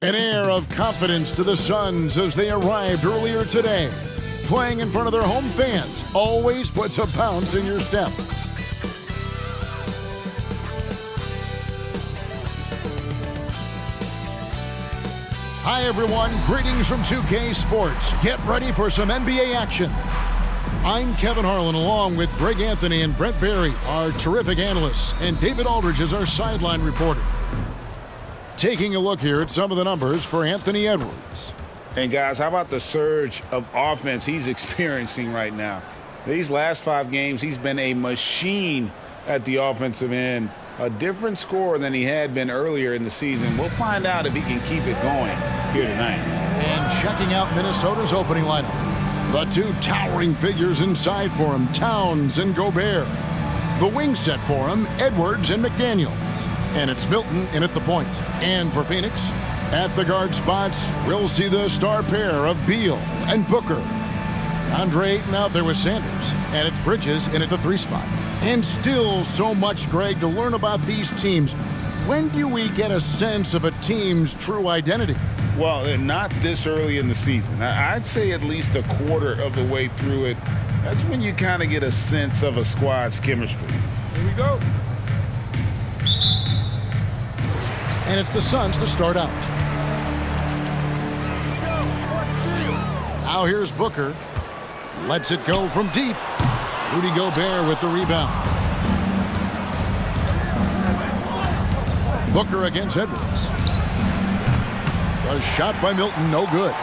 An air of confidence to the Suns as they arrived earlier today. Playing in front of their home fans always puts a bounce in your step. Hi everyone, greetings from 2K Sports. Get ready for some NBA action. I'm Kevin Harlan along with Greg Anthony and Brent Barry, our terrific analysts, and David Aldridge is our sideline reporter. Taking a look here at some of the numbers for Anthony Edwards. And guys, how about the surge of offense he's experiencing right now? These last 5 games, he's been a machine at the offensive end. A different scorer than he had been earlier in the season. We'll find out if he can keep it going here tonight. And checking out Minnesota's opening lineup. The 2 towering figures inside for him, Towns and Gobert. The wing set for him, Edwards and McDaniels. And it's Milton in at the point. And for Phoenix, at the guard spots, we'll see the star pair of Beal and Booker. Andre Ayton out there with Sanders. And it's Bridges in at the 3 spot. And still so much, Greg, to learn about these teams. When do we get a sense of a team's true identity? Well, not this early in the season. I'd say at least a quarter of the way through it. That's when you kind of get a sense of a squad's chemistry. Here we go. And it's the Suns to start out. Now here's Booker. Lets it go from deep. Rudy Gobert with the rebound. Booker against Edwards. A shot by Milton, no good.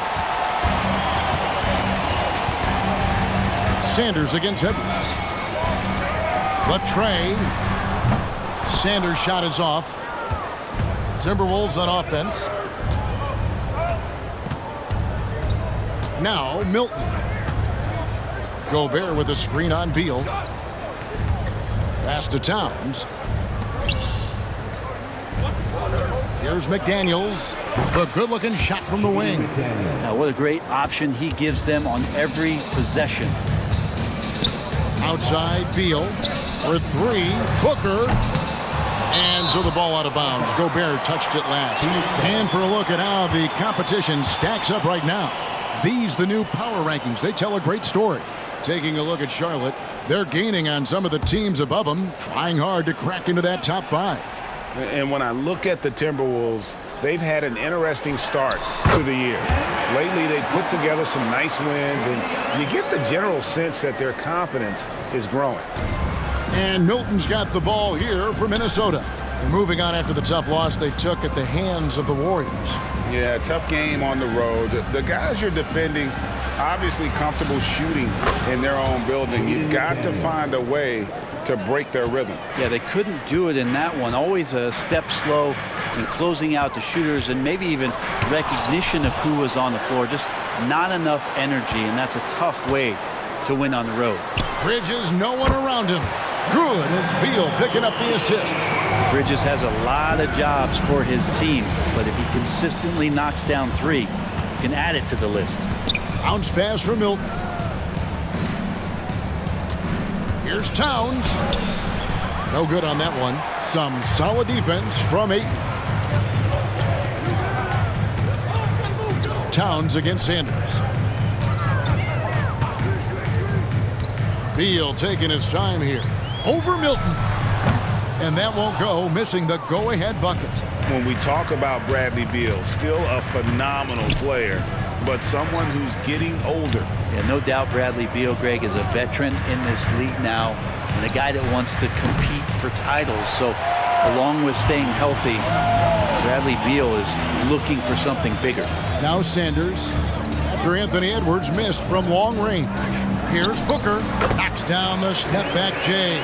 Sanders against Edwards. Latrey. Sanders' shot is off. Timberwolves on offense. Now Milton. Gobert with a screen on Beal. Pass to Towns. Here's McDaniels. A good-looking shot from the wing. Now, what a great option he gives them on every possession. Outside, Beal for 3. Booker. And so the ball out of bounds. Gobert touched it last. And for a look at how the competition stacks up right now. These, the new power rankings, they tell a great story. Taking a look at Charlotte, they're gaining on some of the teams above them, trying hard to crack into that top 5. And when I look at the Timberwolves, they've had an interesting start to the year. Lately, they've put together some nice wins, and you get the general sense that their confidence is growing. And Milton's got the ball here for Minnesota. And moving on after the tough loss they took at the hands of the Warriors. Yeah, tough game on the road. The guys you're defending, obviously comfortable shooting in their own building. You've got to find a way to break their rhythm. Yeah, they couldn't do it in that one. Always a step slow in closing out the shooters and maybe even recognition of who was on the floor. Just not enough energy, and that's a tough way to win on the road. Bridges, no one around him. Good, it's Beal picking up the assist. Bridges has a lot of jobs for his team, but if he consistently knocks down 3, you can add it to the list. Bounce pass for Milton. Here's Towns. No good on that one. Some solid defense from Ayton. Towns against Sanders. Beal taking his time here. Over Milton. And that won't go, missing the go-ahead bucket. When we talk about Bradley Beal, still a phenomenal player, but someone who's getting older. Yeah, no doubt Bradley Beal, Greg, is a veteran in this league now and a guy that wants to compete for titles. So along with staying healthy, Bradley Beal is looking for something bigger. Now Sanders, after Anthony Edwards missed from long range. Here's Booker, knocks down the step-back J.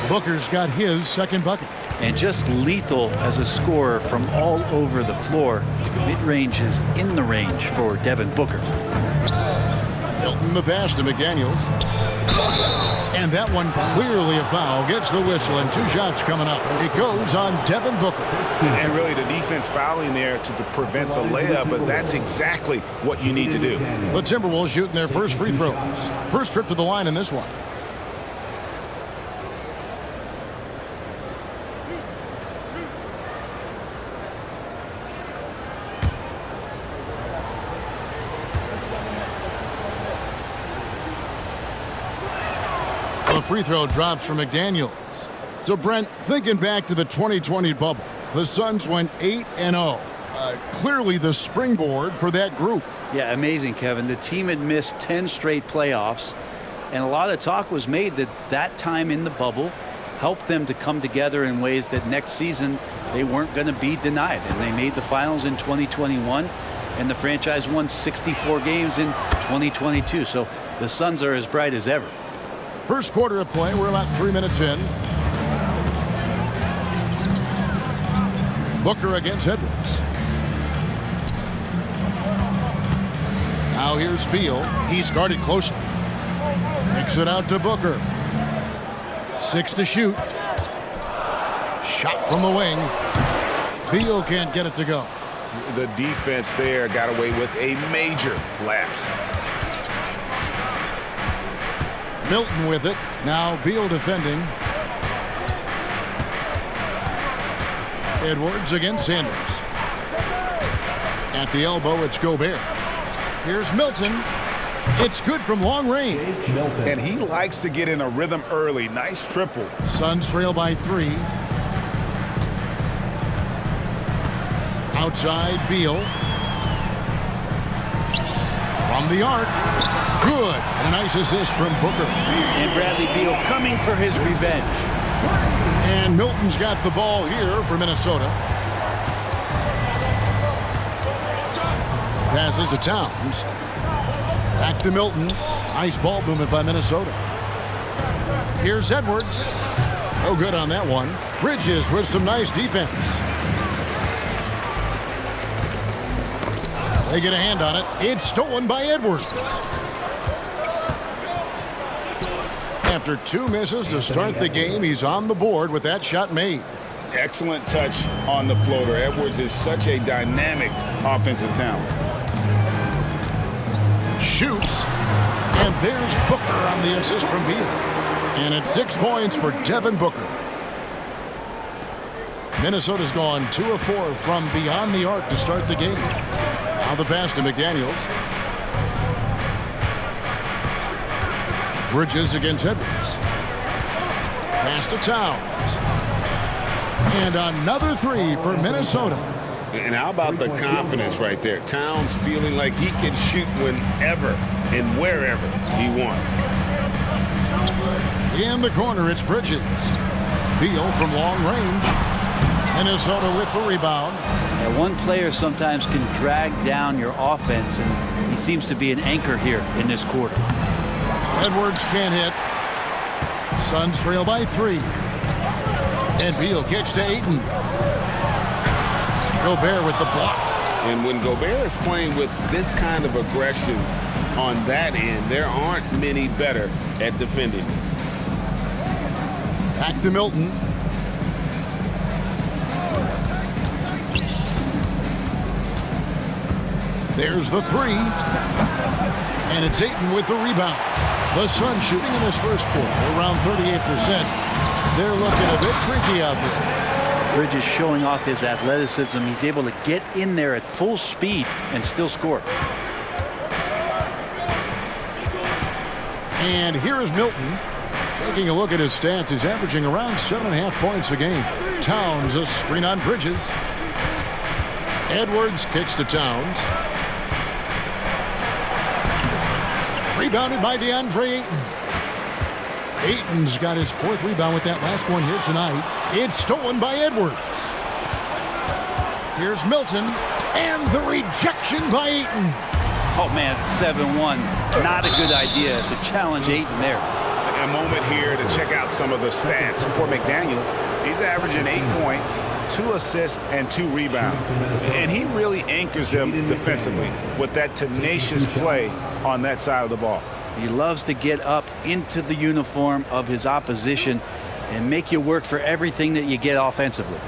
Booker's got his second bucket. And just lethal as a scorer from all over the floor. Mid-range is in the range for Devin Booker. Milton the pass to McDaniels. And that one clearly a foul. Gets the whistle and 2 shots coming up. It goes on Devin Booker. And really the defense fouling there to prevent the layup, but that's exactly what you need to do. The Timberwolves shooting their first free throws. First trip to the line in this one. The free throw drops for McDaniels. So, Brent, thinking back to the 2020 bubble, the Suns went 8-0. Clearly the springboard for that group. Yeah, amazing, Kevin. The team had missed 10 straight playoffs, and a lot of talk was made that that time in the bubble helped them to come together in ways that next season they weren't going to be denied. And they made the finals in 2021, and the franchise won 64 games in 2022. So the Suns are as bright as ever. First quarter of play, we're about 3 minutes in. Booker against Edwards. Now here's Beal. He's guarded closely. Kicks it out to Booker. 6 to shoot. Shot from the wing. Beal can't get it to go. The defense there got away with a major lapse. Milton with it. Now Beal defending. Edwards against Sanders. At the elbow, it's Gobert. Here's Milton. It's good from long range. And he likes to get in a rhythm early. Nice triple. Suns trail by 3. Outside, Beal. From the arc. Good. And a nice assist from Booker. And Bradley Beal coming for his revenge. And Milton's got the ball here for Minnesota. Passes to Towns. Back to Milton. Nice ball movement by Minnesota. Here's Edwards. No good on that one. Bridges with some nice defense. They get a hand on it. It's stolen by Edwards. After 2 misses to start the game, he's on the board with that shot made. Excellent touch on the floater. Edwards is such a dynamic offensive talent. Shoots. And there's Booker on the assist from Beal. And it's 6 points for Devin Booker. Minnesota's gone 2 of 4 from beyond the arc to start the game. Now the pass to McDaniels. Bridges against Edwards. Pass to Towns. And another 3 for Minnesota. And how about the confidence right there? Towns feeling like he can shoot whenever and wherever he wants. In the corner, it's Bridges. Beal from long range. Minnesota with the rebound. Yeah, one player sometimes can drag down your offense, and he seems to be an anchor here in this quarter. Edwards can't hit. Suns trail by 3. And Beal kicks to Ayton. Gobert with the block. And when Gobert is playing with this kind of aggression on that end, there aren't many better at defending. Back to Milton. There's the 3. And it's Ayton with the rebound. The Suns shooting in this first quarter around 38%. They're looking a bit freaky out there. Bridges showing off his athleticism. He's able to get in there at full speed and still score. And here is Milton. Taking a look at his stats, he's averaging around 7.5 points a game. Towns, a screen on Bridges. Edwards kicks to Towns. Rebounded by DeAndre Ayton. Ayton's got his 4th rebound with that last one here tonight. It's stolen by Edwards. Here's Milton. And the rejection by Ayton. Oh, man, 7-1. Not a good idea to challenge Ayton there. A moment here to check out some of the stats for McDaniels. He's averaging 8 points, 2 assists, and 2 rebounds. And he really anchors them defensively with that tenacious play on that side of the ball. He loves to get up into the uniform of his opposition and make you work for everything that you get offensively.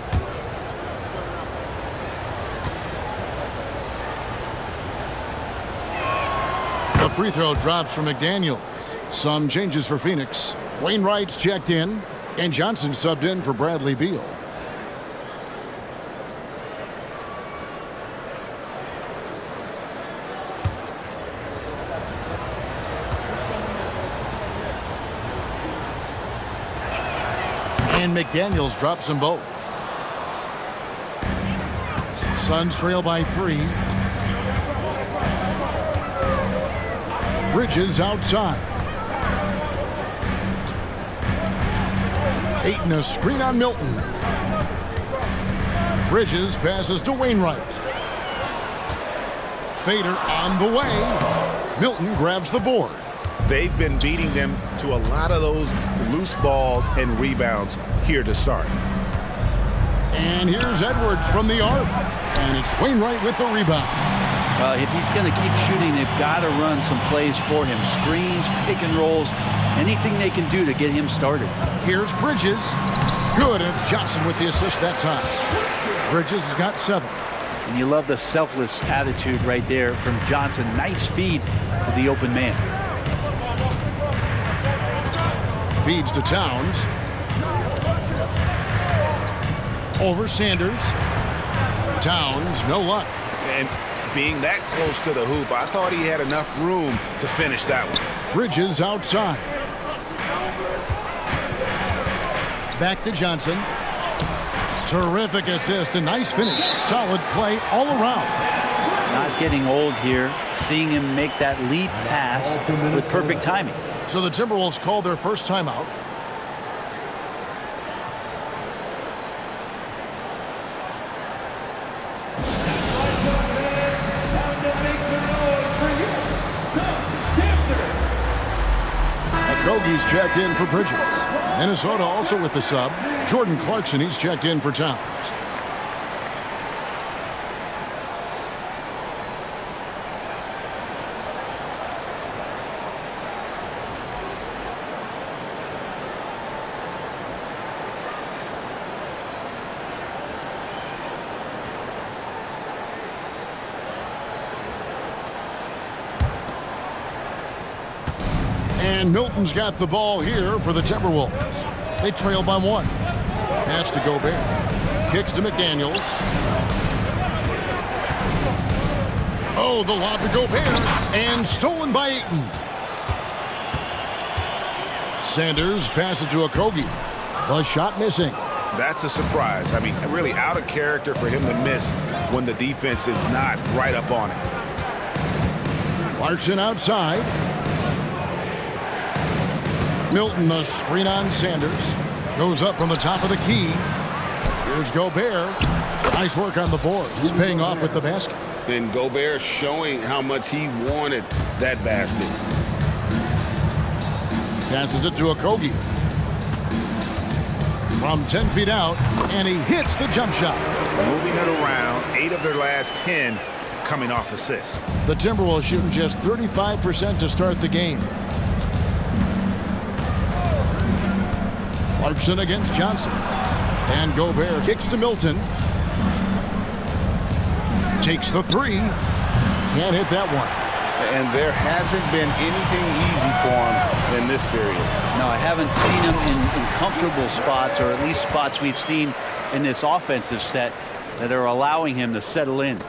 The free throw drops for McDaniels. Some changes for Phoenix. Wainwright's checked in, and Johnson subbed in for Bradley Beal. And McDaniels drops them both. Suns trail by 3. Bridges outside. Ayton a screen on Milton. Bridges passes to Wainwright. Fader on the way. Milton grabs the board. They've been beating them to a lot of those loose balls and rebounds here to start. And here's Edwards from the arc. And it's Wainwright with the rebound. Well, if he's going to keep shooting, they've got to run some plays for him. Screens, pick and rolls, anything they can do to get him started. Here's Bridges. Good, and it's Johnson with the assist that time. Bridges has got 7. And you love the selfless attitude right there from Johnson. Nice feed to the open man. Feeds to Towns. Over Sanders. Towns, no luck. And being that close to the hoop, I thought he had enough room to finish that one. Bridges outside. Back to Johnson. Terrific assist, a nice finish. Solid play all around. Not getting old here. Seeing him make that lead pass with perfect timing. So the Timberwolves call their first timeout. Kogi's checked in for Bridges. Minnesota also with the sub. Jordan Clarkson, he's checked in for Towns. And Milton's got the ball here for the Timberwolves. They trail by 1. Pass to Gobert. Kicks to McDaniels. Oh, the lob to Gobert. And stolen by Ayton. Sanders passes to Okogie. The shot missing. That's a surprise. I mean, really out of character for him to miss when the defense is not right up on it. Clarkson outside. Milton, a screen on Sanders. Goes up from the top of the key. Here's Gobert. Nice work on the board. He's paying off with the basket. And Gobert showing how much he wanted that basket. Passes it to Okogie. From 10 feet out, and he hits the jump shot. Moving it around, 8 of their last 10 coming off assists. The Timberwolves shooting just 35% to start the game. Clarkson against Johnson. And Gobert kicks to Milton. Takes the 3. Can't hit that one. And there hasn't been anything easy for him in this period. No, I haven't seen him in comfortable spots, or at least spots we've seen in this offensive set that are allowing him to settle in.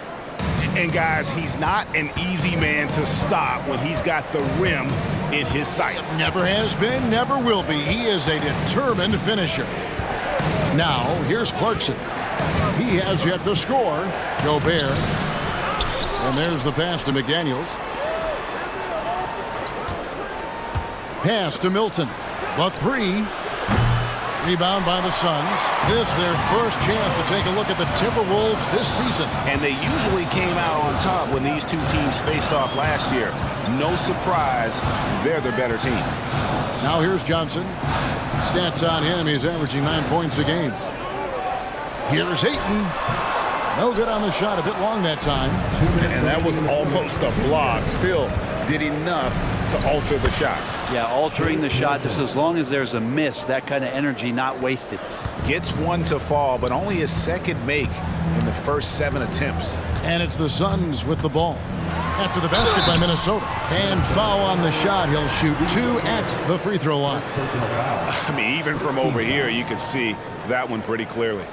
And guys, he's not an easy man to stop when he's got the rim in his sights. Never has been, never will be. He is a determined finisher. Now, here's Clarkson. He has yet to score. Gobert. And there's the pass to McDaniels. Pass to Milton. The 3. Rebound by the Suns. This their first chance to take a look at the Timberwolves this season. And they usually came out on top when these two teams faced off last year. No surprise, they're the better team. Now here's Johnson. Stats on him, he's averaging 9 points a game. Here's Ayton. No good on the shot, a bit long that time. And that was almost a block. Still did enough to alter the shot. Yeah, altering the shot just as long as there's a miss, that kind of energy not wasted. Gets one to fall, but only his second make in the first 7 attempts. And it's the Suns with the ball. After the basket by Minnesota. And foul on the shot. He'll shoot 2 at the free throw line. I mean, even from over here, you can see that one pretty clearly.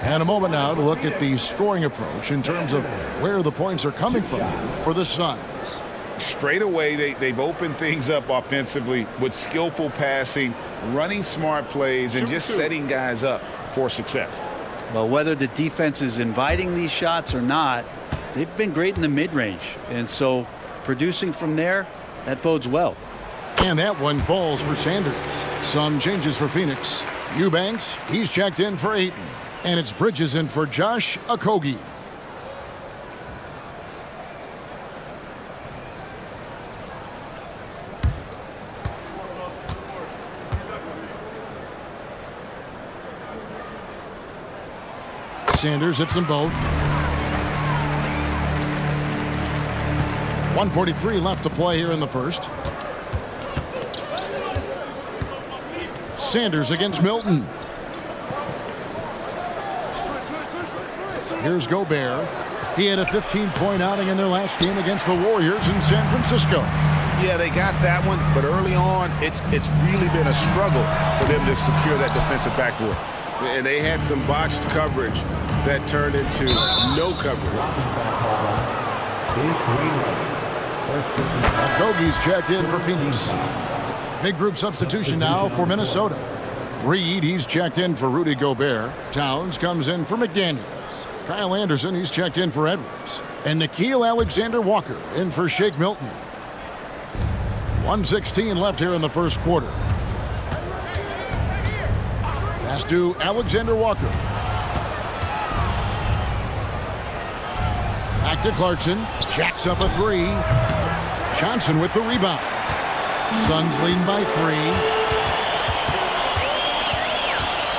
And a moment now to look at the scoring approach in terms of where the points are coming from for the Suns. straight away, they've opened things up offensively with skillful passing, running smart plays, and just setting guys up for success. Well, whether the defense is inviting these shots or not, they've been great in the mid-range. And so producing from there, that bodes well. And that one falls for Sanders. Some changes for Phoenix. Eubanks, he's checked in for Ayton. And it's Bridges in for Josh Okogie. Sanders hits them both. 1:43 left to play here in the first. Sanders against Milton. Here's Gobert. He had a 15-point outing in their last game against the Warriors in San Francisco. Yeah, they got that one, but early on, it's really been a struggle for them to secure that defensive backboard. And they had some botched coverage that turned into no coverage. Okogie's checked in for Phoenix. Big group substitution now for Minnesota. Reed, he's checked in for Rudy Gobert. Towns comes in for McDaniels. Kyle Anderson, he's checked in for Edwards. And Nickeil Alexander-Walker in for Shake Milton. 1:16 left here in the first quarter. Pass to Alexander-Walker. Back to Clarkson. Jacks up a three. Johnson with the rebound. Suns leading by 3.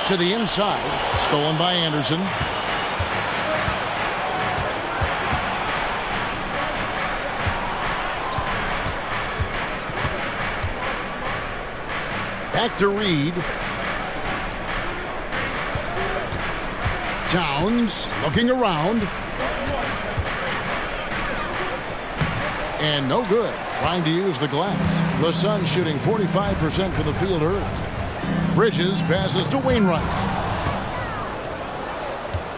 To the inside. Stolen by Anderson. Back to Reed. Towns looking around. And no good. Trying to use the glass. The Suns shooting 45% for the field early. Bridges passes to Wainwright.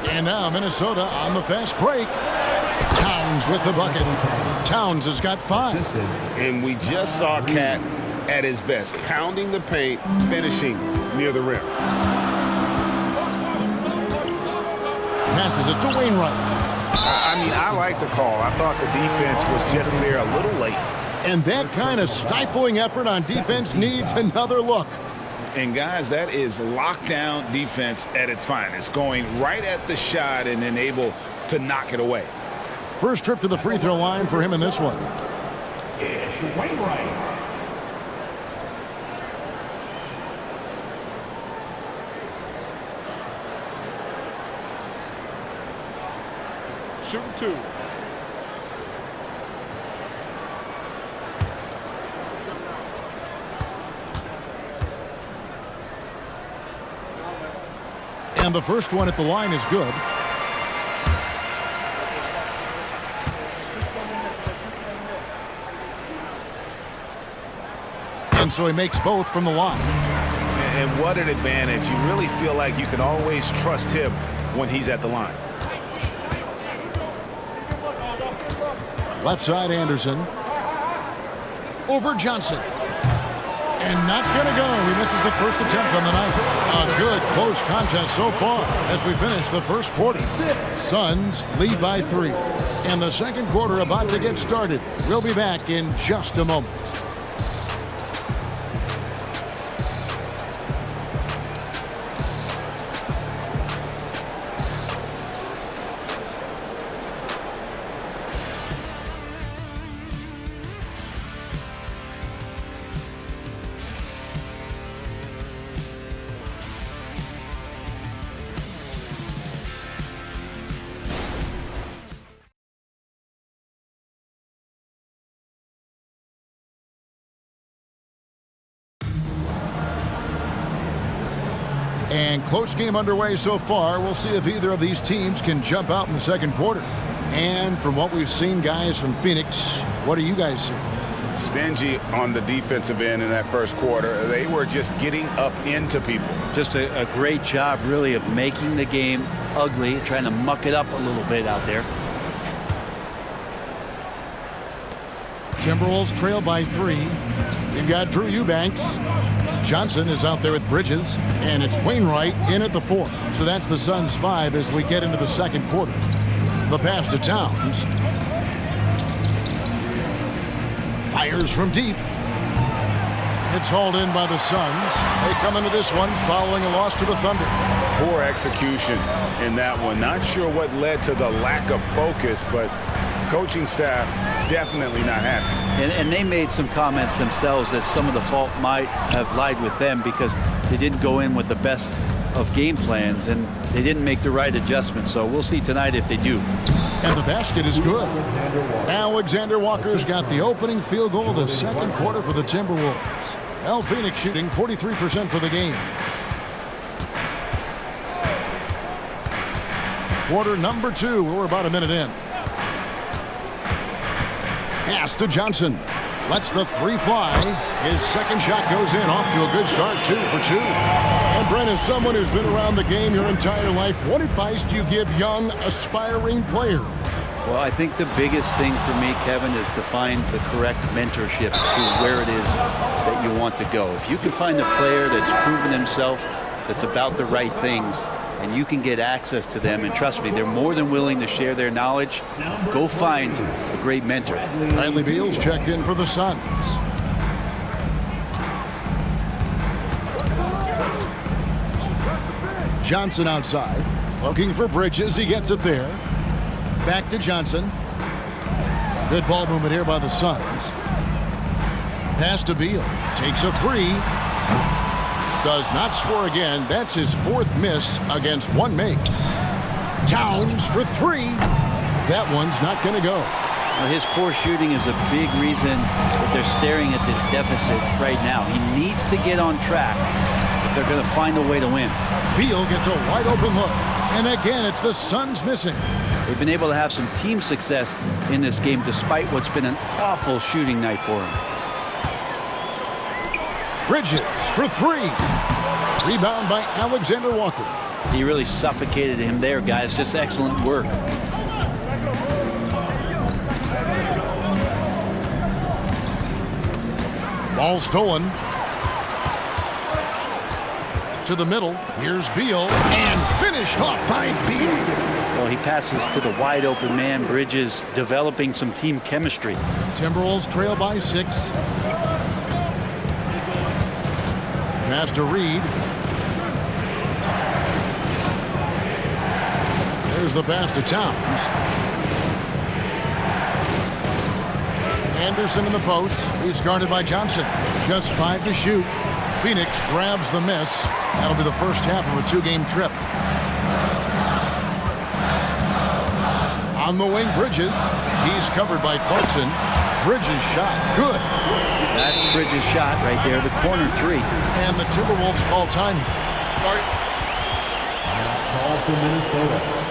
And now Minnesota on the fast break. Towns with the bucket. Towns has got 5. And we just saw Cat at his best, pounding the paint, finishing near the rim. Passes it to Wainwright. I mean, I like the call. I thought the defense was just there a little late. And that kind of stifling effort on defense needs another look. And guys, that is lockdown defense at its finest, going right at the shot and then able to knock it away. First trip to the free throw line for him in this one. It's Wainwright. Shooting 2. And the first one at the line is good. And so he makes both from the line. And what an advantage. You really feel like you can always trust him when he's at the line. Left side Anderson. Over Johnson. And not going to go. He misses the first attempt on the night. A good close contest so far as we finish the first quarter. Suns lead by 3. And the second quarter about to get started. We'll be back in just a moment. And close game underway so far. We'll see if either of these teams can jump out in the second quarter. And from what we've seen, guys, from Phoenix, what do you guys see? Stingy on the defensive end in that first quarter. They were just getting up into people. Just a great job, really, of making the game ugly, trying to muck it up a little bit out there. Timberwolves trail by 3. You've got Drew Eubanks. Johnson is out there with Bridges, and it's Wainwright in at the 4. So that's the Suns' 5 as we get into the second quarter. The pass to Towns. Fires from deep. It's hauled in by the Suns. They come into this one following a loss to the Thunder. Poor execution in that one. Not sure what led to the lack of focus, but coaching staff definitely not happy. And they made some comments themselves that some of the fault might have lied with them because they didn't go in with the best of game plans and they didn't make the right adjustments. So we'll see tonight if they do. And the basket is good. Alexander Walker's got the opening field goal of the second quarter for the Timberwolves. Al Phoenix shooting 43% for the game. Quarter number 2. We're about a minute in. Pass to Johnson. Lets the 3 fly. His second shot goes in. Off to a good start. 2 for 2. And Brent, as someone who's been around the game your entire life, what advice do you give young, aspiring players? Well, I think the biggest thing for me, Kevin, is to find the correct mentorship to where it is that you want to go. If you can find a player that's proven himself, that's about the right things, and you can get access to them, and trust me, they're more than willing to share their knowledge, go find a great mentor. Bradley Beal's checked in for the Suns. Johnson outside, looking for Bridges. He gets it there. Back to Johnson. Good ball movement here by the Suns. Pass to Beal. Takes a 3. Does not score again. That's his 4th miss against 1 make. Towns for 3. That one's not going to go. Well, his poor shooting is a big reason that they're staring at this deficit right now. He needs to get on track if they're going to find a way to win. Beal gets a wide open look. And again, it's the Suns missing. They've been able to have some team success in this game despite what's been an awful shooting night for him. Bridges for 3. Rebound by Alexander Walker. He really suffocated him there, guys. Just excellent work. Ball stolen. To the middle. Here's Beal. And finished off by Beal. Well, he passes to the wide open man. Bridges developing some team chemistry. Timberwolves trail by 6. Pass to Reed. There's the pass to Towns. Anderson in the post. He's guarded by Johnson. Just 5 to shoot. Phoenix grabs the miss. That'll be the first half of a 2-game trip. On the wing, Bridges. He's covered by Clarkson. Bridges shot. Good. That's Bridges' shot right there, the corner 3. And the Timberwolves call time. Call for Minnesota.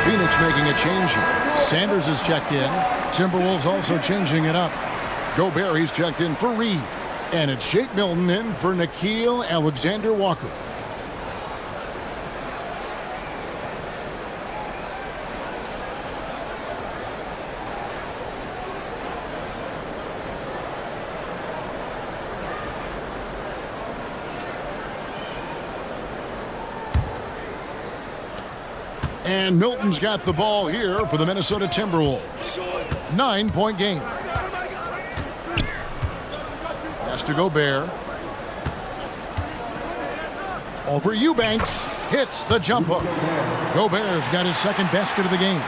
Phoenix making a change here. Sanders is checked in. Timberwolves also changing it up. Gobert, he's checked in for Reed. And it's Shake Milton in for Nickeil Alexander-Walker. And Milton's got the ball here for the Minnesota Timberwolves. 9-point game. Has to Gobert. Over Eubanks. Hits the jump hook. Gobert's got his second basket of the game.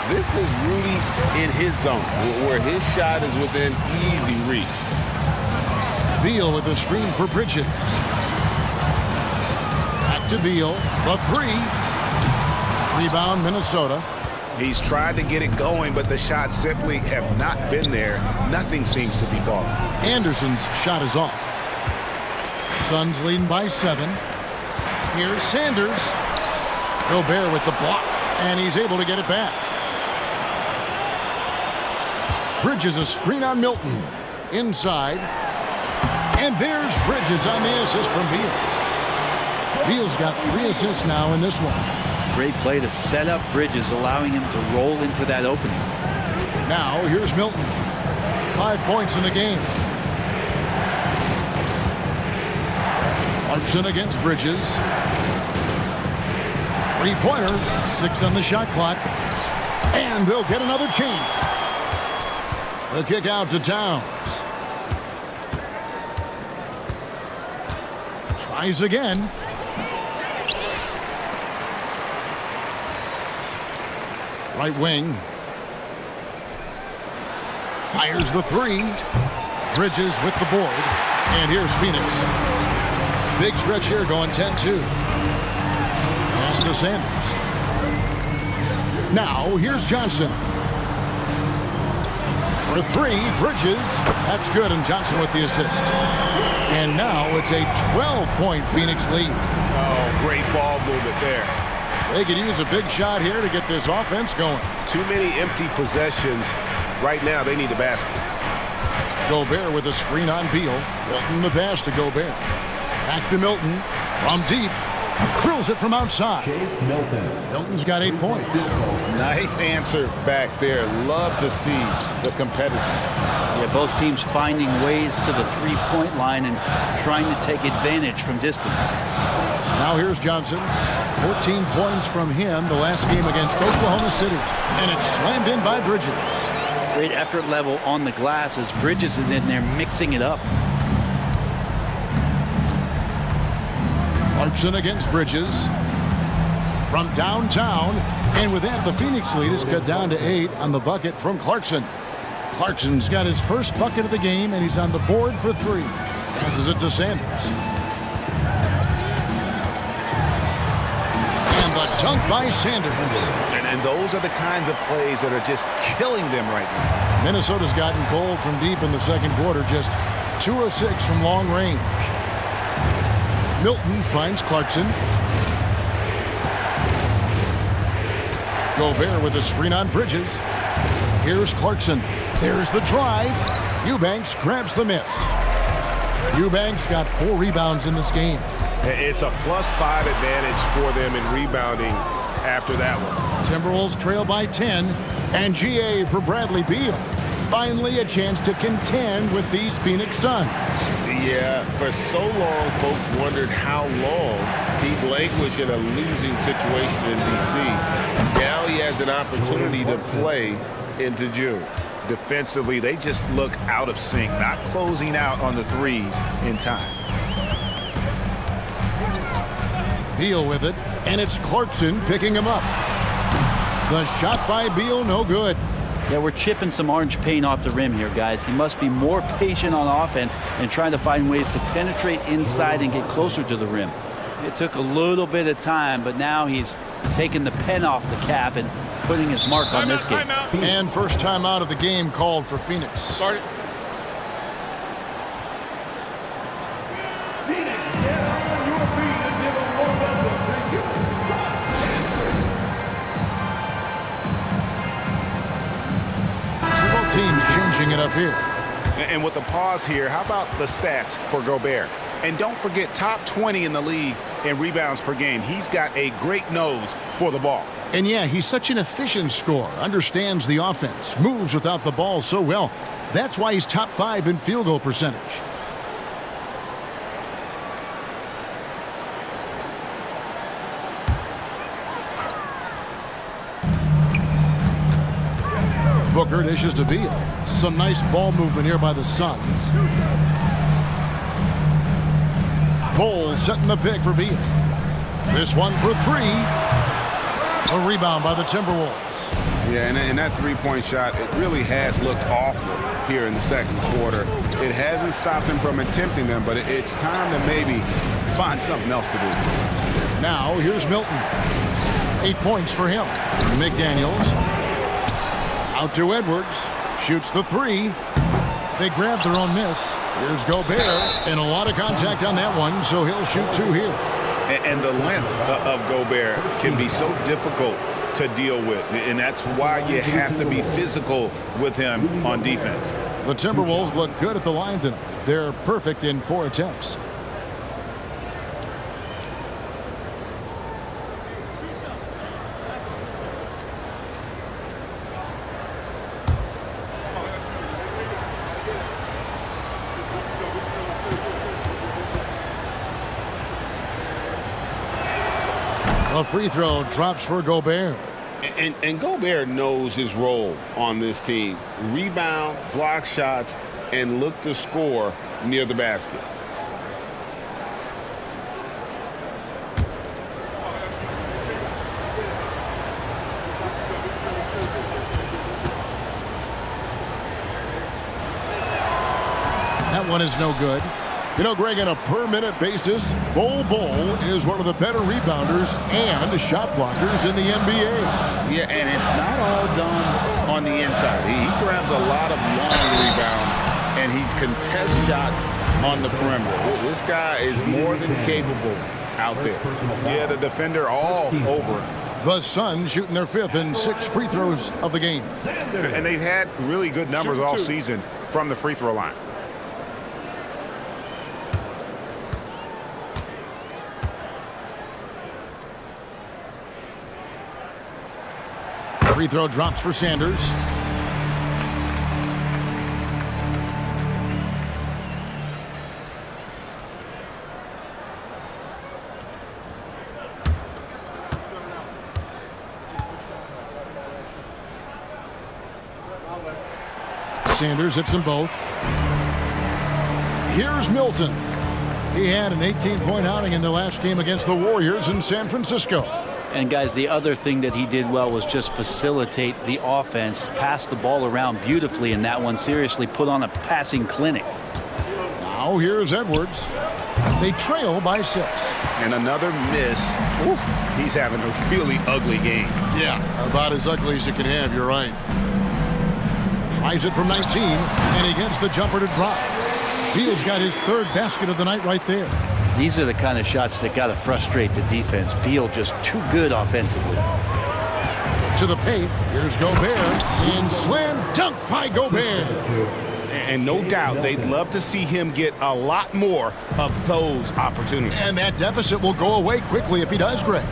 This is Rudy in his zone, where his shot is within easy reach. Beal with a screen for Bridges. Back to Beal. The three. Rebound, Minnesota. He's tried to get it going, but the shots simply have not been there. Nothing seems to be falling. Anderson's shot is off. Suns leading by 7. Here's Sanders. Gobert with the block, and he's able to get it back. Bridges a screen on Milton. Inside. And there's Bridges on the assist from Beal. Beal's got 3 assists now in this one. Great play to set up Bridges, allowing him to roll into that opening. Now here's Milton. 5 points in the game. Clarkson against Bridges. 3-pointer. 6 on the shot clock. And they'll get another chance. The kick out to Towns. Tries again. Right wing. Fires the 3. Bridges with the board. And here's Phoenix. Big stretch here going 10-2. Pass to Sanders. Now here's Johnson. For 3, Bridges. That's good, and Johnson with the assist. And now it's a 12-point Phoenix lead. Oh, great ball movement there. They could use a big shot here to get this offense going. Too many empty possessions. Right now, they need a basket. Gobert with a screen on Beal. Milton the pass to Gobert. Back to Milton from deep. Drills it from outside. Milton's got 8 points. Nice answer back there. Love to see the competitiveness. Yeah, both teams finding ways to the three-point line and trying to take advantage from distance. Now here's Johnson. 14 points from him the last game against Oklahoma City. And it's slammed in by Bridges. Great effort level on the glass as Bridges is in there mixing it up. Clarkson against Bridges. From downtown. And with that, the Phoenix lead is cut down to 8 on the bucket from Clarkson. Clarkson's got his first bucket of the game, and he's on the board for 3. Passes it to Sanders. And the dunk by Sanders. And those are the kinds of plays that are just killing them right now. Minnesota's gotten cold from deep in the second quarter, just 2 of 6 from long range. Milton finds Clarkson. Gobert with a screen on Bridges. Here's Clarkson. There's the drive. Eubanks grabs the miss. Eubanks got 4 rebounds in this game. It's a +5 advantage for them in rebounding after that one. Timberwolves trail by 10. And GA for Bradley Beal. Finally a chance to contend with these Phoenix Suns. Yeah, for so long, folks wondered how long he'd languish in a losing situation in D.C. Now he has an opportunity to play into June. Defensively, they just look out of sync, not closing out on the threes in time. Beal with it, and it's Clarkson picking him up. The shot by Beal, no good. Yeah, we're chipping some orange paint off the rim here, guys. He must be more patient on offense and trying to find ways to penetrate inside and get closer to the rim. It took a little bit of time, but now he's taking the pen off the cap and putting his mark on this game. And first time out of the game called for Phoenix. Started. Teams changing it up here. And with the pause here, how about the stats for Gobert? And don't forget, top 20 in the league in rebounds per game. He's got a great nose for the ball. And yeah, he's such an efficient scorer, understands the offense, moves without the ball so well. That's why he's top 5 in field goal percentage. Booker dishes to Beal. Some nice ball movement here by the Suns. Bowles setting the pick for Beal. This one for 3. A rebound by the Timberwolves. Yeah, and that three-point shot, it really has looked awful here in the second quarter. It hasn't stopped him from attempting them, but it's time to maybe find something else to do. Now, here's Milton. 8 points for him. McDaniels. Out to Edwards. Shoots the 3. They grab their own miss. Here's Gobert. And a lot of contact on that one, so he'll shoot 2 here. And the length of Gobert can be so difficult to deal with. And that's why you have to be physical with him on defense. The Timberwolves look good at the line tonight. They're perfect in 4 attempts. A free throw drops for Gobert. And Gobert knows his role on this team. Rebound, block shots, and look to score near the basket. That one is no good. You know, Greg, on a per-minute basis, Bol is one of the better rebounders and shot blockers in the NBA. Yeah, and it's not all done on the inside. He grabs a lot of long rebounds, and he contests shots on the perimeter. This guy is more than capable out there. Yeah, the defender all over him. The Suns shooting their 5th and 6th free throws of the game. And they've had really good numbers all season from the free throw line. Free throw drops for Sanders. Sanders hits them both. Here's Milton. He had an 18-point outing in the last game against the Warriors in San Francisco. And guys, the other thing that he did well was just facilitate the offense, pass the ball around beautifully in that one. Seriously, put on a passing clinic. Now here's Edwards. They trail by 6. And another miss. Oof, he's having a really ugly game. Yeah, about as ugly as you can have, you're right. Tries it from 19, and he gets the jumper to drop. Beal's got his 3rd basket of the night right there. These are the kind of shots that got to frustrate the defense. Beal just too good offensively. To the paint, here's Gobert, and slam dunk by Gobert. And no doubt they'd love to see him get a lot more of those opportunities. And that deficit will go away quickly if he does, Greg.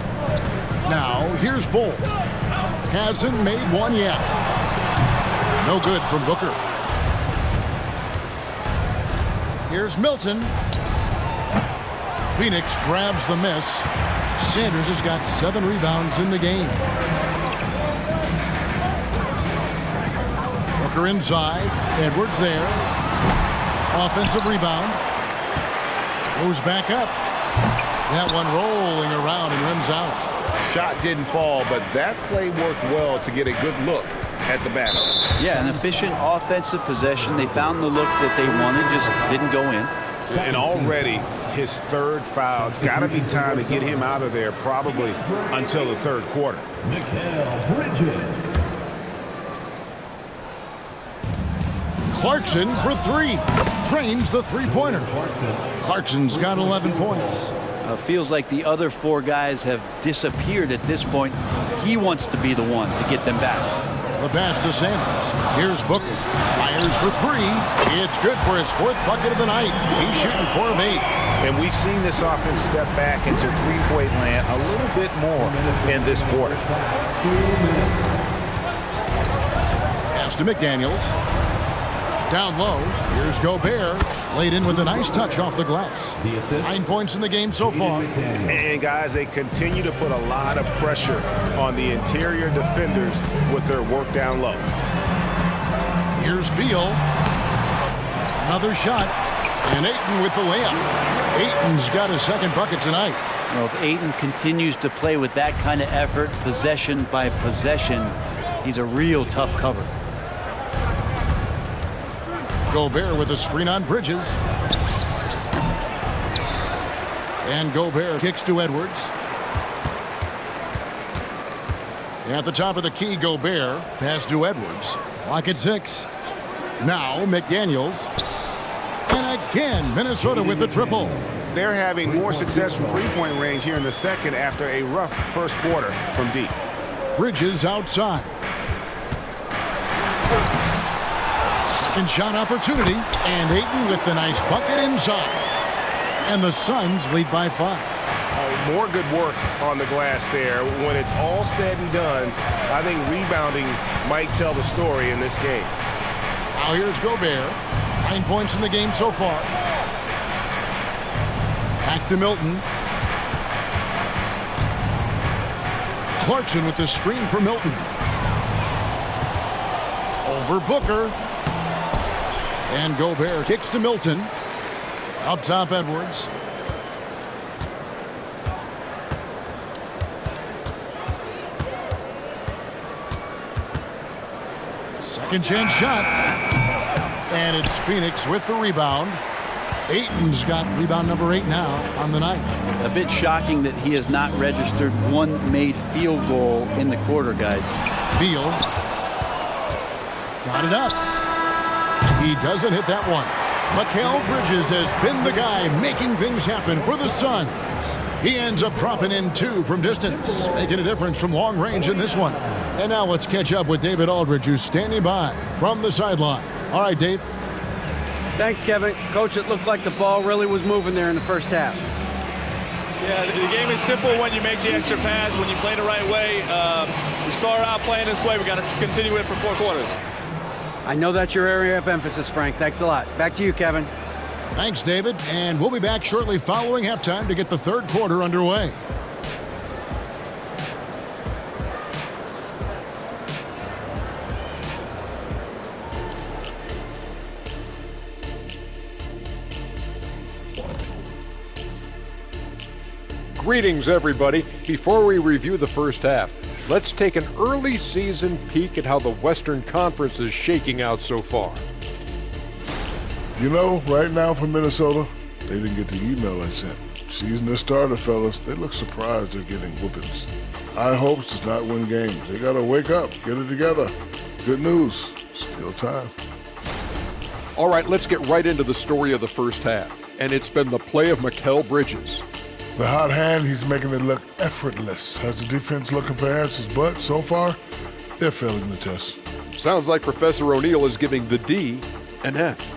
Now, here's Bol. Hasn't made one yet. No good from Booker. Here's Milton. Phoenix grabs the miss. Sanders has got 7 rebounds in the game. Booker inside. Edwards there. Offensive rebound. Goes back up. That one rolling around and rims out. Shot didn't fall, but that play worked well to get a good look at the basket. Yeah, an efficient offensive possession. They found the look that they wanted, just didn't go in. And already his 3rd foul. It's got to be time to get him out of there probably until the 3rd quarter. Clarkson for 3. Drains the 3-pointer. Clarkson's got 11 points. Feels like the other 4 guys have disappeared at this point. He wants to be the one to get them back. The pass to Sanders. Here's Booker. Fires for three. It's good for his 4th bucket of the night. He's shooting 4 of 8. And we've seen this offense step back into three-point land a little bit more in this quarter. Pass to McDaniels. Down low. Here's Gobert. Laid in with a nice touch off the glass. 9 points in the game so far. And guys, they continue to put a lot of pressure on the interior defenders with their work down low. Here's Beal. Another shot. And Ayton with the layup. Ayton's got his 2nd bucket tonight. Well, if Ayton continues to play with that kind of effort, possession by possession, he's a real tough cover. Gobert with a screen on Bridges. And Gobert kicks to Edwards. At the top of the key, Gobert. Pass to Edwards. Clock at 6. Now McDaniels. And again, Minnesota with the triple. They're having more success from three-point range here in the second after a rough first quarter from deep. Bridges outside. Second shot opportunity. And Ayton with the nice bucket inside. And the Suns lead by 5. More good work on the glass there. When it's all said and done, I think rebounding might tell the story in this game. Now here's Gobert. 9 points in the game so far. Back to Milton. Clarkson with the screen for Milton. Over Booker. And Gobert kicks to Milton. Up top, Edwards. Second chance shot. And it's Phoenix with the rebound. Ayton's got rebound number 8 now on the night. A bit shocking that he has not registered one made field goal in the quarter, guys. Beal. Got it up. He doesn't hit that one. Mikal Bridges has been the guy making things happen for the Suns. He ends up dropping in 2 from distance, making a difference from long range in this one. And now let's catch up with David Aldridge, who's standing by from the sideline. All right, Dave. Thanks, Kevin. Coach, it looked like the ball really was moving there in the first half. Yeah, the game is simple when you make the extra pass, when you play the right way. We start out playing this way. We got to continue it for 4 quarters. I know that's your area of emphasis, Frank. Thanks a lot. Back to you, Kevin. Thanks, David. And we'll be back shortly following halftime to get the 3rd quarter underway. Greetings, everybody. Before we review the first half, let's take an early season peek at how the Western Conference is shaking out so far. You know, right now for Minnesota, they didn't get the email I sent. Season has started, fellas. They look surprised they're getting whoopings. High hopes does not win games. They got to wake up, get it together. Good news, still time. All right, let's get right into the story of the first half. And it's been the play of Mikal Bridges. The hot hand, he's making it look effortless. Has the defense looking for answers, but so far, they're failing the test. Sounds like Professor O'Neal is giving the D an F.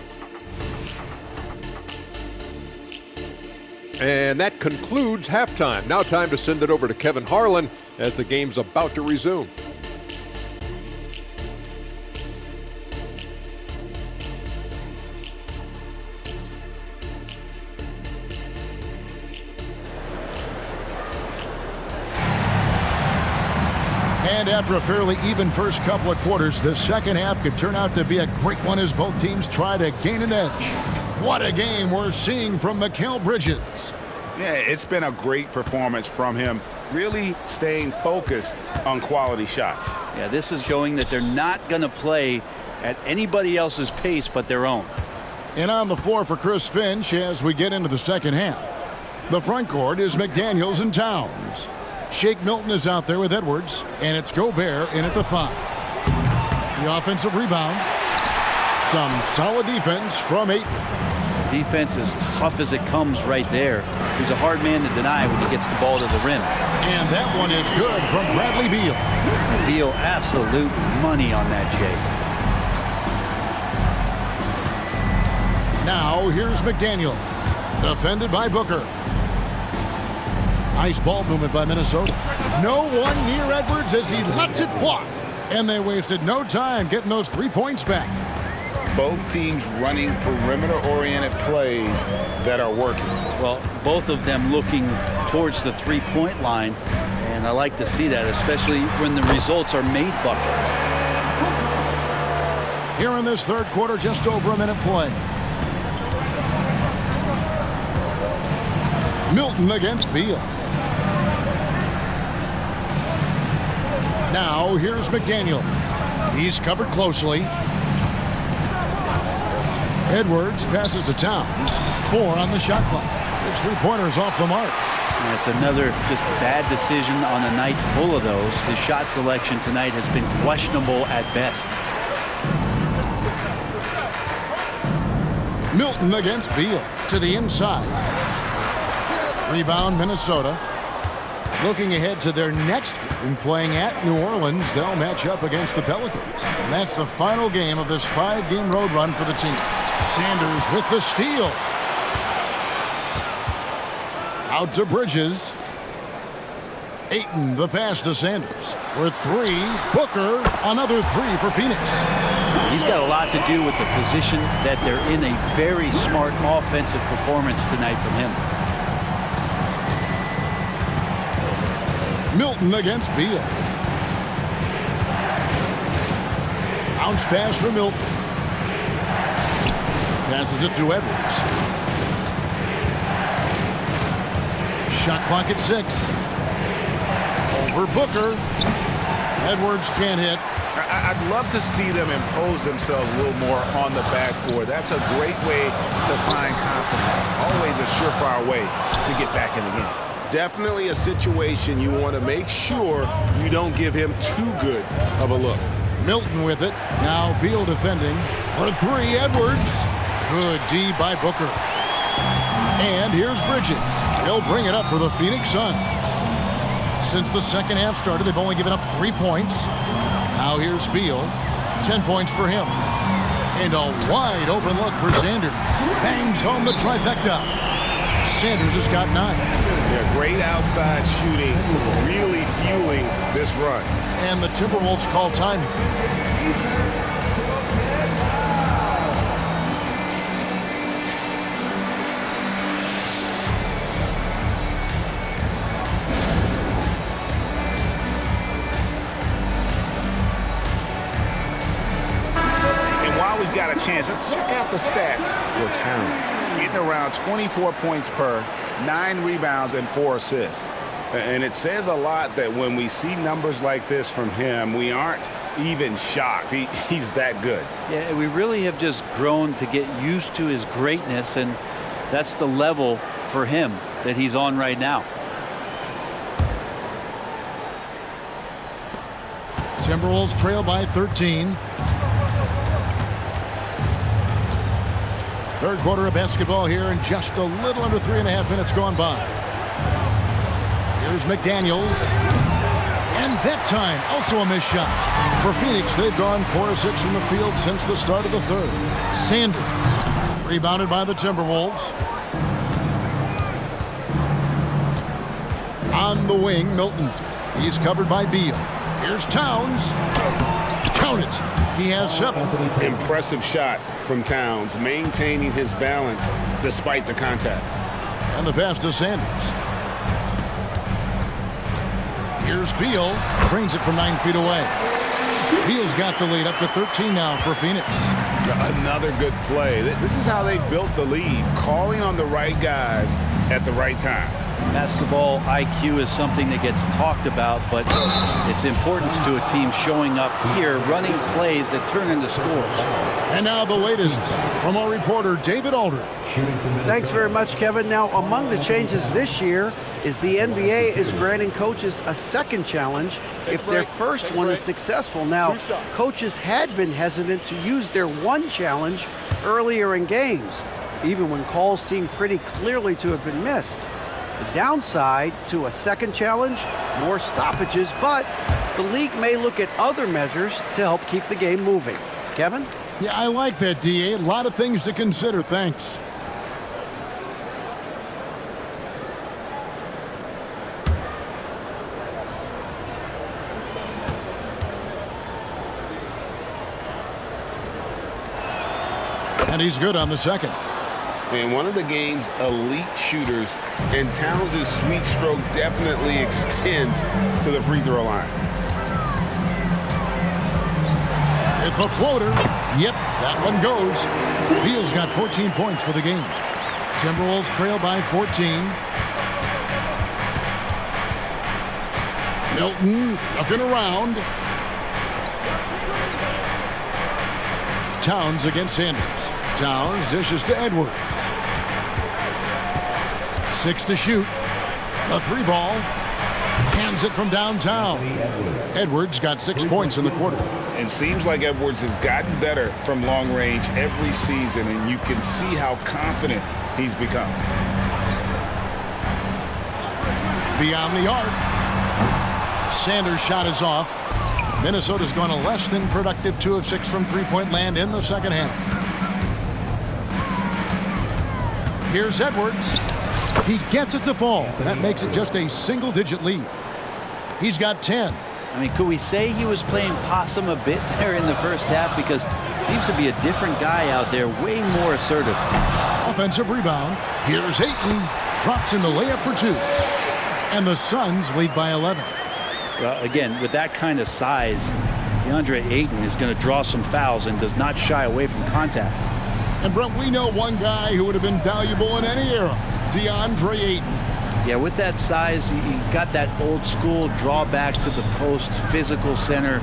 And that concludes halftime. Now time to send it over to Kevin Harlan as the game's about to resume. And after a fairly even first couple of quarters, the second half could turn out to be a great one as both teams try to gain an edge. What a game we're seeing from Mikal Bridges. Yeah, it's been a great performance from him, really staying focused on quality shots. Yeah, this is showing that they're not going to play at anybody else's pace but their own. And on the floor for Chris Finch as we get into the second half. The front court is McDaniels and Towns. Shake Milton is out there with Edwards, and it's Gobert in at the 5. The offensive rebound. Some solid defense from Ayton. defense is tough as it comes right there. He's a hard man to deny when he gets the ball to the rim. And that one is good from Bradley Beal. Beal, absolute money on that, Jay. Now here's McDaniels, defended by Booker. Nice ball movement by Minnesota. No one near Edwards as he lets it fly. And they wasted no time getting those 3 points back. Both teams running perimeter-oriented plays that are working. Well, both of them looking towards the three-point line, and I like to see that, especially when the results are made buckets. Here in this third quarter, just over a minute play. Milton against Beal. Now here's McDaniels. He's covered closely. Edwards passes to Towns. 4 on the shot clock. His three-pointers off the mark. And it's another just bad decision on a night full of those. His shot selection tonight has been questionable at best. Milton against Beal to the inside. Rebound Minnesota. Looking ahead to their next game, playing at New Orleans, they'll match up against the Pelicans. And that's the final game of this 5-game road run for the team. Sanders with the steal. Out to Bridges. Ayton, the pass to Sanders. For 3, Booker, another 3 for Phoenix. He's got a lot to do with the position that they're in. A very smart offensive performance tonight from him. Milton against Beal. Bounce pass for Milton. Passes it to Edwards. Shot clock at 6. Over Booker. Edwards can't hit. I'd love to see them impose themselves a little more on the backboard. That's a great way to find confidence. Always a surefire way to get back in the game. Definitely a situation you want to make sure you don't give him too good of a look. Milton with it. Now Beal defending. For 3, Edwards. Good D by Booker. And here's Bridges. He'll bring it up for the Phoenix Suns. Since the second half started, they've only given up 3 points. Now here's Beal. 10 points for him. And a wide open look for Sanders. Bangs home the trifecta. Sanders has got 9. Yeah, great outside shooting, really fueling this run. And the Timberwolves call timing. And while we've got a chance, let's check out the stats for Towns. Getting around 24 points per, 9 rebounds, and 4 assists. And it says a lot that when we see numbers like this from him, we aren't even shocked. He's that good. Yeah, we really have just grown to get used to his greatness, and that's the level for him that he's on right now. Timberwolves trail by 13. Third quarter of basketball here, and just a little under 3.5 minutes gone by. Here's McDaniels. And that time, also a missed shot. For Phoenix, they've gone 4 of 6 from the field since the start of the third. Sanders, rebounded by the Timberwolves. On the wing, Milton. He's covered by Beal. Here's Towns. Count it. He has 7. Impressive shot from Towns, maintaining his balance despite the contact. And the pass to Sanders. Here's Beal. Drains it from 9 feet away. Beal's got the lead up to 13 now for Phoenix. Another good play. This is how they built the lead, calling on the right guys at the right time. Basketball IQ is something that gets talked about, but its importance to a team showing up here, running plays that turn into scores. And now the latest from our reporter, David Aldridge. Thanks very much, Kevin. Now, among the changes this year is the NBA is granting coaches a second challenge if their first one is successful. Now, coaches had been hesitant to use their one challenge earlier in games. even when calls seem pretty clearly to have been missed. The downside to a second challenge, more stoppages, but the league may look at other measures to help keep the game moving. Kevin? Yeah, I like that, D.A. A lot of things to consider. Thanks. And he's good on the second. And one of the game's elite shooters, and Towns' sweet stroke definitely extends to the free throw line. It's a floater. Yep, that one goes. Beal's got 14 points for the game. Timberwolves trail by 14. Milton looking around. Towns against Sanders. Towns dishes to Edwards. 6 to shoot. A 3-ball. Hands it from downtown. Edwards got 6 points in the quarter. It seems like Edwards has gotten better from long range every season, and you can see how confident he's become. Beyond the arc. Sanders' shot is off. Minnesota's gone a less than productive 2 of 6 from three-point land in the second half. Here's Edwards. He gets it to fall. That makes it just a single-digit lead. He's got 10. I mean, could we say he was playing possum a bit there in the first half? Because it seems to be a different guy out there, way more assertive. Offensive rebound. Here's Ayton. Drops in the layup for 2. And the Suns lead by 11. Well, again, with that kind of size, DeAndre Ayton is going to draw some fouls and does not shy away from contact. And Brent, we know one guy who would have been valuable in any era, DeAndre Ayton. Yeah, with that size, he got that old school drawback to the post, physical center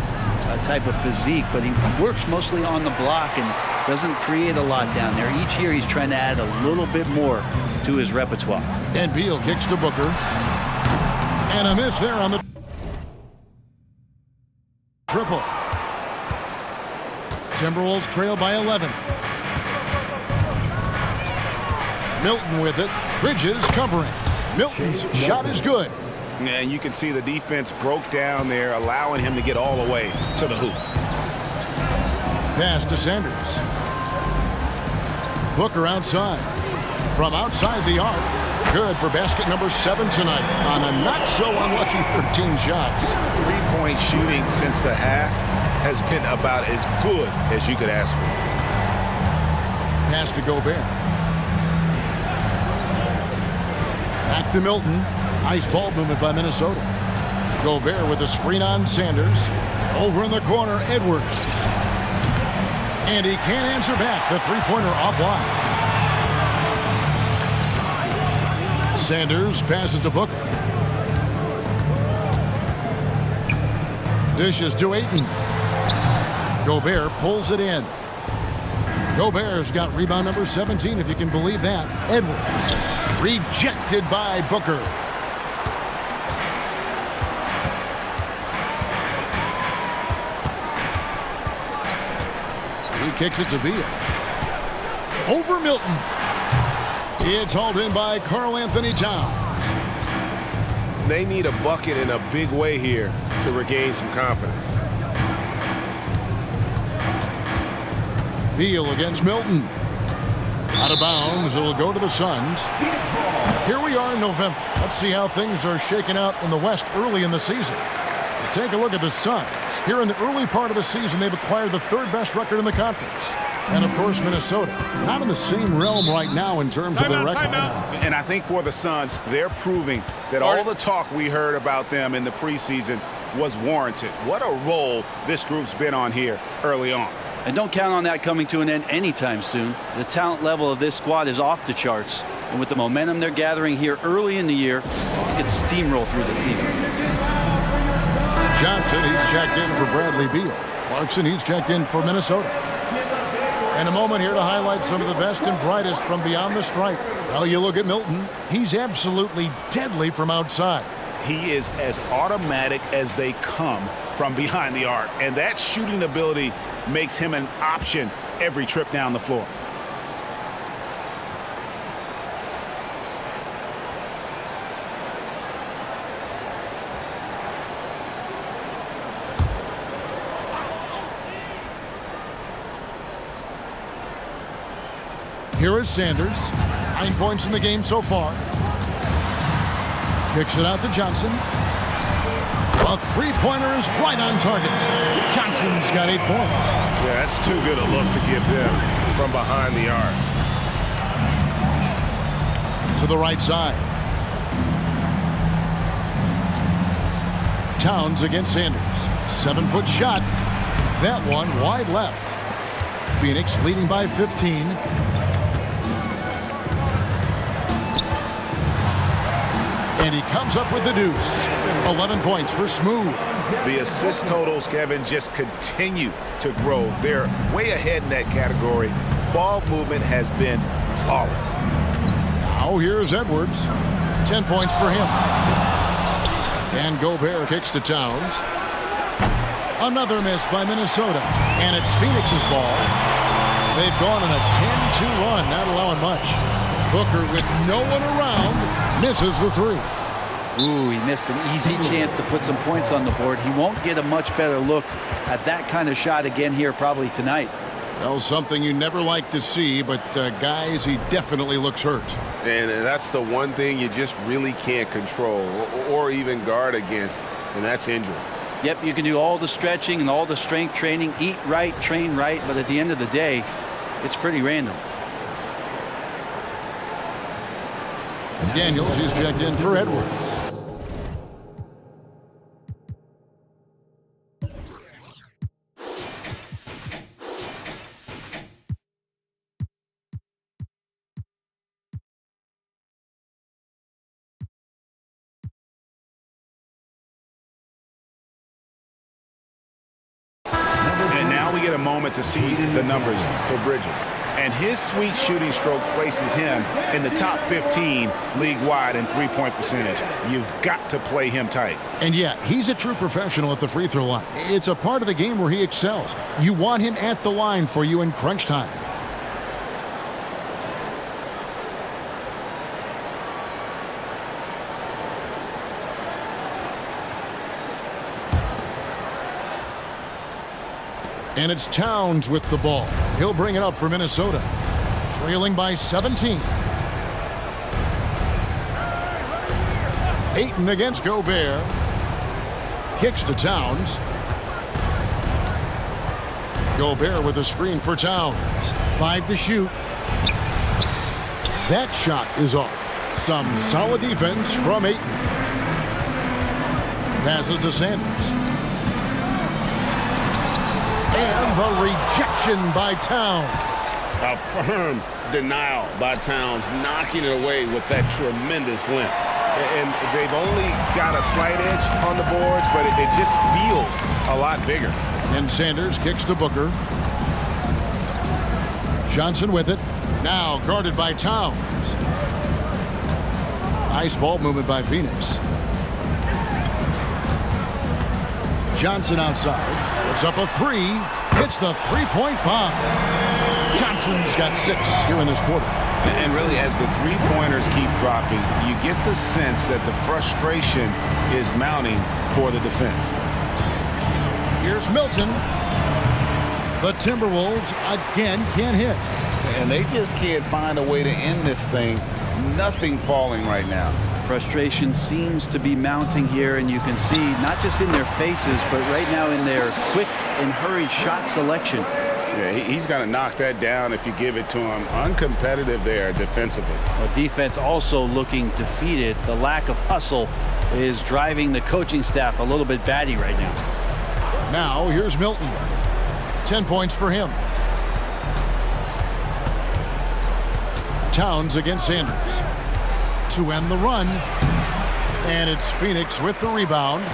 type of physique, but he works mostly on the block and doesn't create a lot down there. Each year he's trying to add a little bit more to his repertoire. And Beal kicks to Booker. And a miss there on the triple. Timberwolves trail by 11. Milton with it. Bridges covering. Milton's shot is good. Yeah, and you can see the defense broke down there, allowing him to get all the way to the hoop. Pass to Sanders. Booker outside. From outside the arc. Good for basket number 7 tonight on a not-so-unlucky 13 shots. Three-point shooting since the half has been about as good as you could ask for. Pass to Gobert. Back to Milton. Nice ball movement by Minnesota. Gobert with a screen on Sanders. Over in the corner, Edwards. And he can't answer back. The three-pointer offline. Sanders passes to Booker. Dishes to Ayton. Gobert pulls it in. Gobert's got rebound number 17, if you can believe that. Edwards. Rejected by Booker. He kicks it to Beal. Over Milton. It's hauled in by Karl Anthony Towns. They need a bucket in a big way here to regain some confidence. Beal against Milton. Out of bounds, it'll go to the Suns. Here we are in November. Let's see how things are shaking out in the West early in the season. Take a look at the Suns. Here in the early part of the season, they've acquired the 3rd best record in the conference. And, of course, Minnesota. Not in the same realm right now in terms of their record. And I think for the Suns, they're proving that all the talk we heard about them in the preseason was warranted. What a role this group's been on here early on. And don't count on that coming to an end anytime soon. The talent level of this squad is off the charts. And with the momentum they're gathering here early in the year, they could steamroll through the season. Johnson, he's checked in for Bradley Beal. Clarkson, he's checked in for Minnesota. And a moment here to highlight some of the best and brightest from beyond the stripe. Well, you look at Milton. He's absolutely deadly from outside. He is as automatic as they come from behind the arc. And that shooting ability makes him an option every trip down the floor. Here is Sanders. 9 points in the game so far. Kicks it out to Johnson. A three-pointer is right on target. Johnson's got 8 points. Yeah, that's too good a look to give them from behind the arc. To the right side. Towns against Sanders. 7-foot shot. That one wide left. Phoenix leading by 15. And he comes up with the deuce. 11 points for Smooth. The assist totals, Kevin, just continue to grow. They're way ahead in that category. Ball movement has been flawless. Now here's Edwards. 10 points for him. And Gobert kicks to Towns. Another miss by Minnesota. And it's Phoenix's ball. They've gone on a 10-2 run, not allowing much. Booker, with no one around, misses the three. Ooh, he missed an easy chance to put some points on the board. He won't get a much better look at that kind of shot again here probably tonight. Well, something you never like to see, but guys, he definitely looks hurt. And that's the one thing you just really can't control or even guard against, and that's injury. Yep, you can do all the stretching and all the strength training, eat right, train right, but at the end of the day, it's pretty random. And Daniels is checked in for Edwards. And now we get a moment to see the numbers for Bridges. And his sweet shooting stroke places him in the top 15 league-wide in three-point percentage. You've got to play him tight. And yeah, he's a true professional at the free throw line. It's a part of the game where he excels. You want him at the line for you in crunch time. And it's Towns with the ball. He'll bring it up for Minnesota. Trailing by 17. Ayton against Gobert. Kicks to Towns. Gobert with a screen for Towns. 5 to shoot. That shot is off. Some solid defense from Ayton. Passes to Sanders. And the rejection by Towns. A firm denial by Towns, knocking it away with that tremendous length. And they've only got a slight edge on the boards, but it just feels a lot bigger. And Sanders kicks to Booker. Johnson with it. Now guarded by Towns. Nice ball movement by Phoenix. Johnson outside. Puts up a three. Hits the three-point bomb. Johnson's got 6 here in this quarter. And really, as the three-pointers keep dropping, you get the sense that the frustration is mounting for the defense. Here's Milton. The Timberwolves again can't hit. And they just can't find a way to end this thing. Nothing falling right now. Frustration seems to be mounting here, and you can see not just in their faces, but right now in their quick and hurried shot selection. Yeah, he's got to knock that down if you give it to him. Uncompetitive there defensively. Well, defense also looking defeated. The lack of hustle is driving the coaching staff a little bit batty right now. Now here's Milton. 10 points for him. Towns against Sanders. To end the run. And it's Phoenix with the rebound.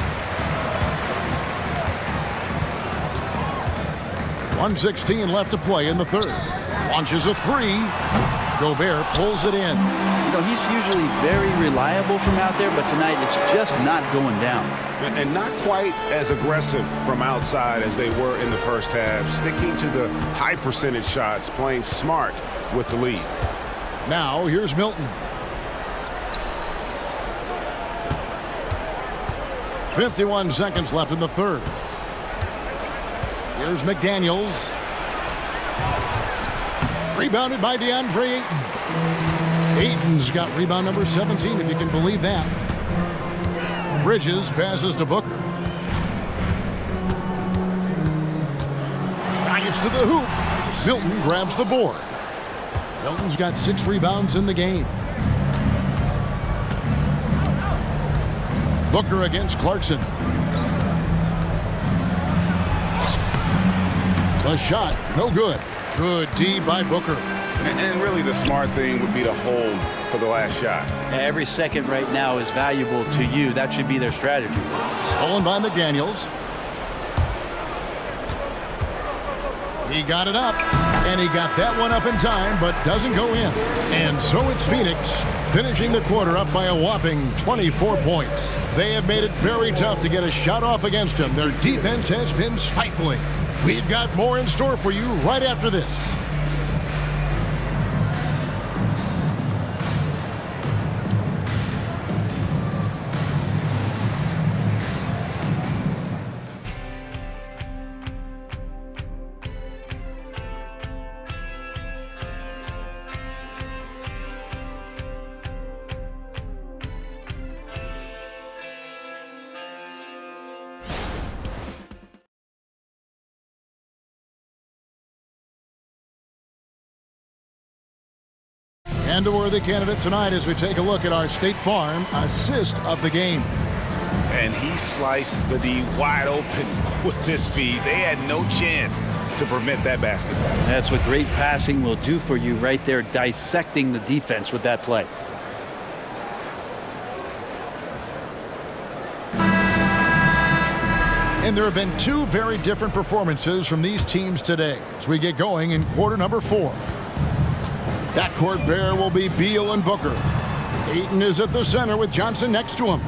1:16 left to play in the third. Launches a three. Gobert pulls it in. You know, he's usually very reliable from out there, but tonight it's just not going down. And not quite as aggressive from outside as they were in the first half. Sticking to the high percentage shots, playing smart with the lead. Now here's Milton. 51 seconds left in the third. Here's McDaniels. Rebounded by DeAndre Ayton. Ayton's got rebound number 17, if you can believe that. Bridges passes to Booker. Drives to the hoop. Milton grabs the board. Milton's got 6 rebounds in the game. Booker against Clarkson. A shot, no good. Good D by Booker. And really the smart thing would be to hold for the last shot. Every second right now is valuable to you. That should be their strategy. Stolen by McDaniels. He got it up, and he got that one up in time, but doesn't go in. And so it's Phoenix finishing the quarter up by a whopping 24 points. They have made it very tough to get a shot off against them. Their defense has been stifling. We've got more in store for you right after this. And a worthy candidate tonight as we take a look at our State Farm assist of the game. And he sliced the D wide open with his feet. They had no chance to prevent that basket. That's what great passing will do for you right there, dissecting the defense with that play. And there have been 2 very different performances from these teams today as we get going in quarter number 4. Backcourt there will be Beal and Booker. Ayton is at the center with Johnson next to him.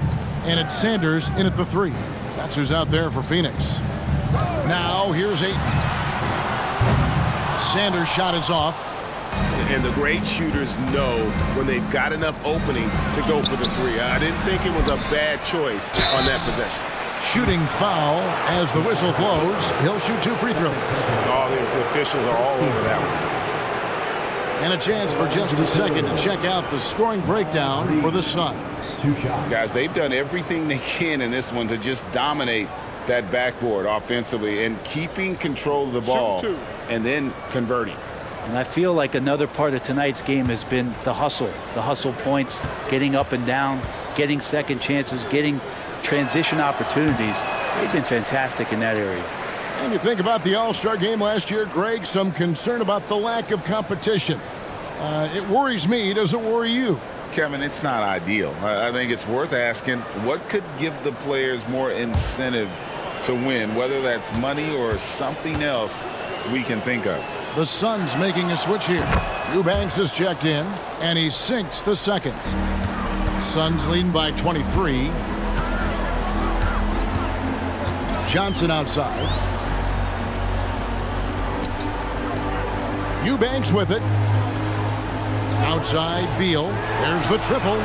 And it's Sanders in at the 3. That's who's out there for Phoenix. Now here's Ayton. Sanders' shot is off. And the great shooters know when they've got enough opening to go for the 3. I didn't think it was a bad choice on that possession. Shooting foul as the whistle blows. He'll shoot 2 free throws. All the officials are all over that one. And a chance for just a second to check out the scoring breakdown for the Suns. Guys, they've done everything they can in this one to just dominate that backboard offensively and keeping control of the ball and then converting. And I feel like another part of tonight's game has been the hustle points, getting up and down, getting second chances, getting transition opportunities. They've been fantastic in that area. And you think about the All-Star game last year, Greg, some concern about the lack of competition. It worries me. Does it worry you? Kevin, it's not ideal. I think it's worth asking what could give the players more incentive to win, whether that's money or something else we can think of. The Suns making a switch here. Eubanks is checked in, and he sinks the second. Suns leading by 23. Johnson outside. Eubanks with it. Outside, Beal. There's the triple.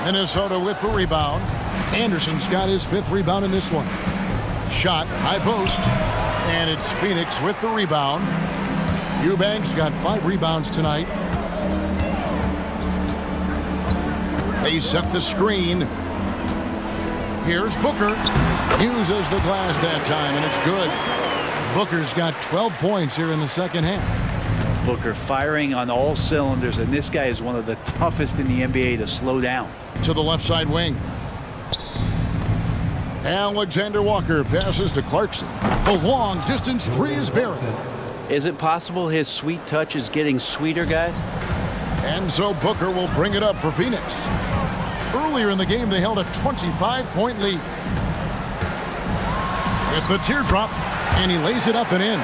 Minnesota with the rebound. Anderson's got his 5th rebound in this one. Shot, high post. And it's Phoenix with the rebound. Eubanks got 5 rebounds tonight. They set the screen. Here's Booker. Uses the glass that time, and it's good. Booker's got 12 points here in the second half. Booker firing on all cylinders, and this guy is one of the toughest in the NBA to slow down. To the left side wing. Alexander Walker passes to Clarkson. The long distance 3 is buried. Is it possible his sweet touch is getting sweeter, guys? And so Booker will bring it up for Phoenix. Earlier in the game, they held a 25-point lead. With the teardrop, and he lays it up and in.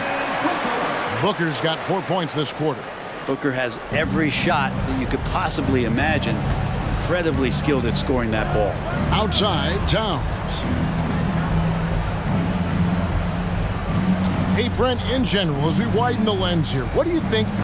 Booker's got 4 points this quarter. Booker has every shot that you could possibly imagine. Incredibly skilled at scoring that ball. Outside, Towns. Hey, Brent, in general, as we widen the lens here, what do you think